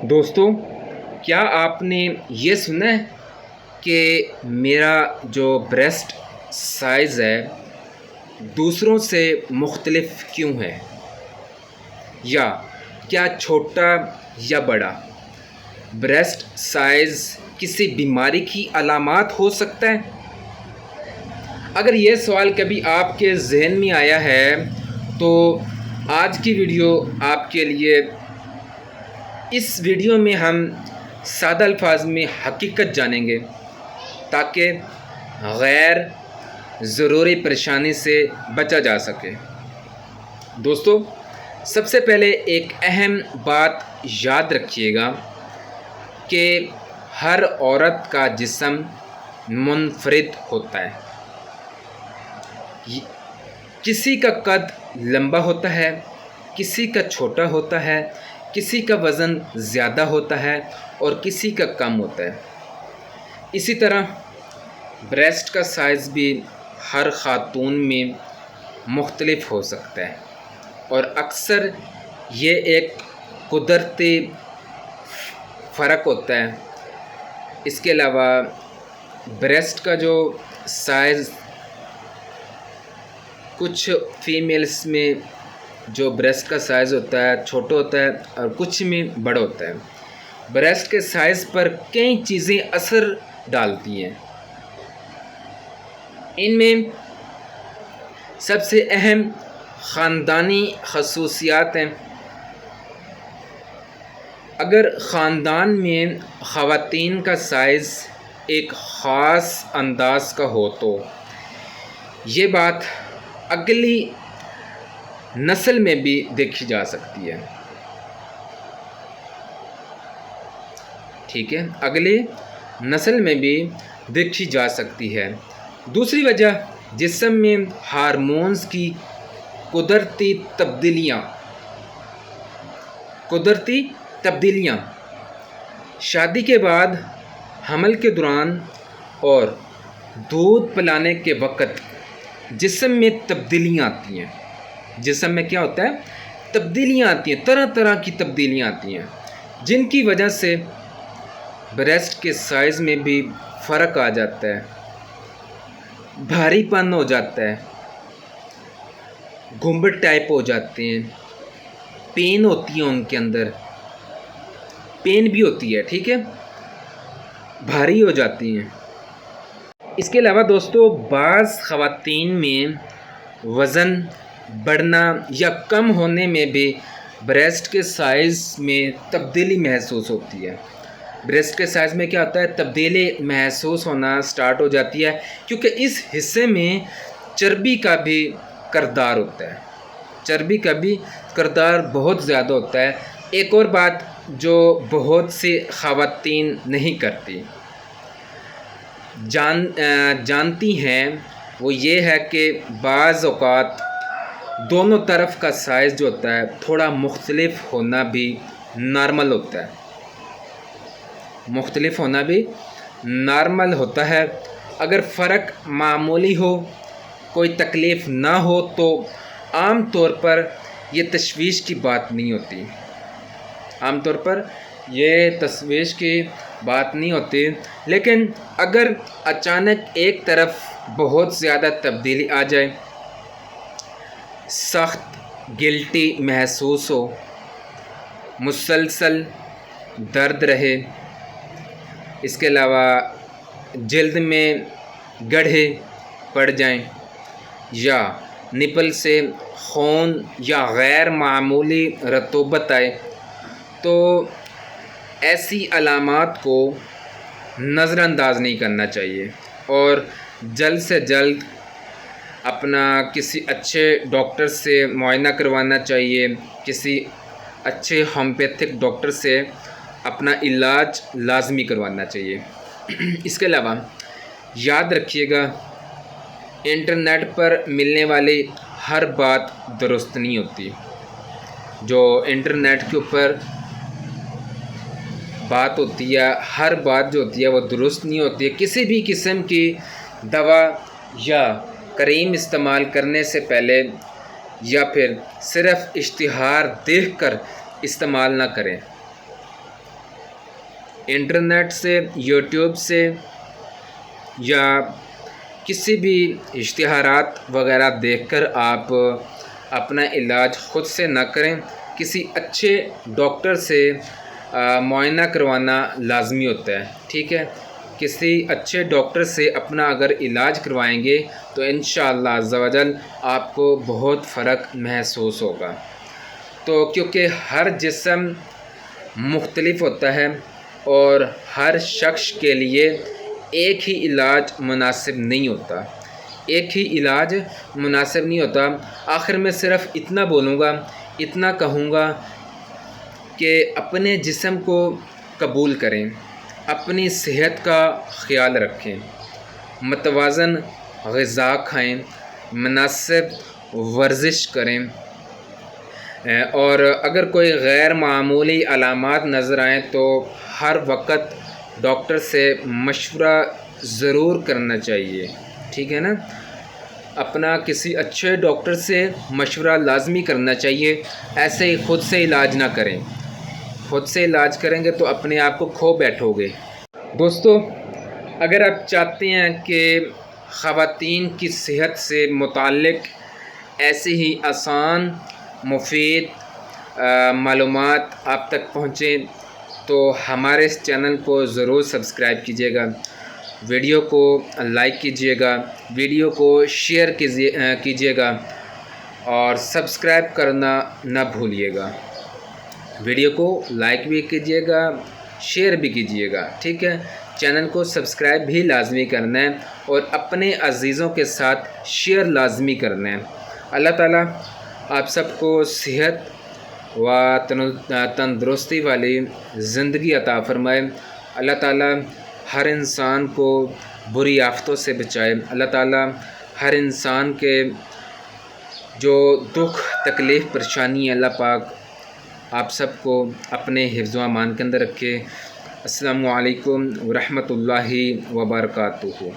دوستو، کیا آپ نے یہ سنا ہے کہ میرا جو بریسٹ سائز ہے دوسروں سے مختلف کیوں ہے؟ یا کیا چھوٹا یا بڑا بریسٹ سائز کسی بیماری کی علامات ہو سکتا ہے؟ اگر یہ سوال کبھی آپ کے ذہن میں آیا ہے تو آج کی ویڈیو آپ کے لیے۔ اس ویڈیو میں ہم سادہ الفاظ میں حقیقت جانیں گے تاکہ غیر ضروری پریشانی سے بچا جا سکے۔ دوستو، سب سے پہلے ایک اہم بات یاد رکھیے گا کہ ہر عورت کا جسم منفرد ہوتا ہے۔ کسی کا قد لمبا ہوتا ہے، کسی کا چھوٹا ہوتا ہے، کسی کا وزن زیادہ ہوتا ہے اور کسی کا کم ہوتا ہے۔ اسی طرح بریسٹ کا سائز بھی ہر خاتون میں مختلف ہو سکتا ہے اور اکثر یہ ایک قدرتی فرق ہوتا ہے۔ اس کے علاوہ بریسٹ کا جو سائز کچھ فیمیلز میں جو بریسٹ کا سائز ہوتا ہے چھوٹا ہوتا ہے اور کچھ میں بڑا ہوتا ہے۔ بریسٹ کے سائز پر کئی چیزیں اثر ڈالتی ہیں۔ ان میں سب سے اہم خاندانی خصوصیات ہیں۔ اگر خاندان میں خواتین کا سائز ایک خاص انداز کا ہو تو یہ بات اگلی نسل میں بھی دیکھی جا سکتی ہے۔ ٹھیک ہے، اگلی نسل میں بھی دیکھی جا سکتی ہے۔ دوسری وجہ جسم میں ہارمونز کی قدرتی تبدیلیاں شادی کے بعد، حمل کے دوران اور دودھ پلانے کے وقت جسم میں تبدیلیاں آتی ہیں۔ جسم میں کیا ہوتا ہے؟ تبدیلیاں آتی ہیں، طرح طرح کی تبدیلیاں آتی ہیں جن کی وجہ سے بریسٹ کے سائز میں بھی فرق آ جاتا ہے، بھاری پن ہو جاتا ہے، گھنبد ٹائپ ہو جاتے ہیں، پین ہوتی ہے، ان کے اندر پین بھی ہوتی ہے، ٹھیک ہے، بھاری ہو جاتی ہیں۔ اس کے علاوہ دوستو، بعض خواتین میں وزن بڑھنا یا کم ہونے میں بھی بریسٹ کے سائز میں تبدیلی محسوس ہوتی ہے۔ بریسٹ کے سائز میں کیا ہوتا ہے؟ تبدیلی محسوس ہونا سٹارٹ ہو جاتی ہے کیونکہ اس حصے میں چربی کا بھی کردار ہوتا ہے۔ چربی کا بھی کردار بہت زیادہ ہوتا ہے۔ ایک اور بات جو بہت سی خواتین نہیں کرتی جانتی ہیں وہ یہ ہے کہ بعض اوقات دونوں طرف کا سائز جو ہوتا ہے تھوڑا مختلف ہونا بھی نارمل ہوتا ہے۔ مختلف ہونا بھی نارمل ہوتا ہے۔ اگر فرق معمولی ہو، کوئی تکلیف نہ ہو تو عام طور پر یہ تشویش کی بات نہیں ہوتی۔ عام طور پر یہ تشویش کی بات نہیں ہوتی، لیکن اگر اچانک ایک طرف بہت زیادہ تبدیلی آ جائے، سخت گلٹی محسوس ہو، مسلسل درد رہے، اس کے علاوہ جلد میں گڑھے پڑ جائیں یا نپل سے خون یا غیر معمولی رطوبت آئے تو ایسی علامات کو نظر انداز نہیں کرنا چاہیے اور جلد سے جلد اپنا کسی اچھے ڈاکٹر سے معائنہ کروانا چاہیے، کسی اچھے ہومیوپیتھک ڈاکٹر سے اپنا علاج لازمی کروانا چاہیے۔ اس کے علاوہ یاد رکھیے گا، انٹرنیٹ پر ملنے والی ہر بات درست نہیں ہوتی۔ جو انٹرنیٹ کے اوپر بات ہوتی ہے، ہر بات جو ہوتی ہے وہ درست نہیں ہوتی ہے۔ کسی بھی قسم کی دوا یا کریم استعمال کرنے سے پہلے یا پھر صرف اشتہار دیکھ کر استعمال نہ کریں۔ انٹرنیٹ سے، یوٹیوب سے یا کسی بھی اشتہارات وغیرہ دیکھ کر آپ اپنا علاج خود سے نہ کریں، کسی اچھے ڈاکٹر سے معائنہ کروانا لازمی ہوتا ہے، ٹھیک ہے۔ کسی اچھے ڈاکٹر سے اپنا اگر علاج کروائیں گے تو انشاءاللہ عز و جل آپ کو بہت فرق محسوس ہوگا۔ تو کیونکہ ہر جسم مختلف ہوتا ہے اور ہر شخص کے لیے ایک ہی علاج مناسب نہیں ہوتا، ایک ہی علاج مناسب نہیں ہوتا۔ آخر میں صرف اتنا بولوں گا، اتنا کہوں گا کہ اپنے جسم کو قبول کریں، اپنی صحت کا خیال رکھیں، متوازن غذا کھائیں، مناسب ورزش کریں، اور اگر کوئی غیر معمولی علامات نظر آئیں تو ہر وقت ڈاکٹر سے مشورہ ضرور کرنا چاہیے، ٹھیک ہے نا۔ اپنا کسی اچھے ڈاکٹر سے مشورہ لازمی کرنا چاہیے، ایسے ہی خود سے علاج نہ کریں۔ خود سے علاج کریں گے تو اپنے آپ کو کھو بیٹھو گے۔ دوستو، اگر آپ چاہتے ہیں کہ خواتین کی صحت سے متعلق ایسی ہی آسان مفید معلومات آپ تک پہنچیں تو ہمارے اس چینل کو ضرور سبسکرائب کیجیے گا، ویڈیو کو لائک کیجیے گا، ویڈیو کو شیئر کیجیے گا اور سبسکرائب کرنا نہ بھولیے گا۔ ویڈیو کو لائک بھی کیجیے گا، شیئر بھی کیجیے گا، ٹھیک ہے۔ چینل کو سبسکرائب بھی لازمی کرنا ہے اور اپنے عزیزوں کے ساتھ شیئر لازمی کرنا ہے۔ اللہ تعالیٰ آپ سب کو صحت و تندرستی والی زندگی عطا فرمائے۔ اللہ تعالیٰ ہر انسان کو بری آفتوں سے بچائے۔ اللہ تعالیٰ ہر انسان کے جو دکھ تکلیف پریشانی ہے، اللہ پاک آپ سب کو اپنے حفظ و امان کے اندر رکھے۔ السلام علیکم ورحمۃ اللہ وبرکاتہ۔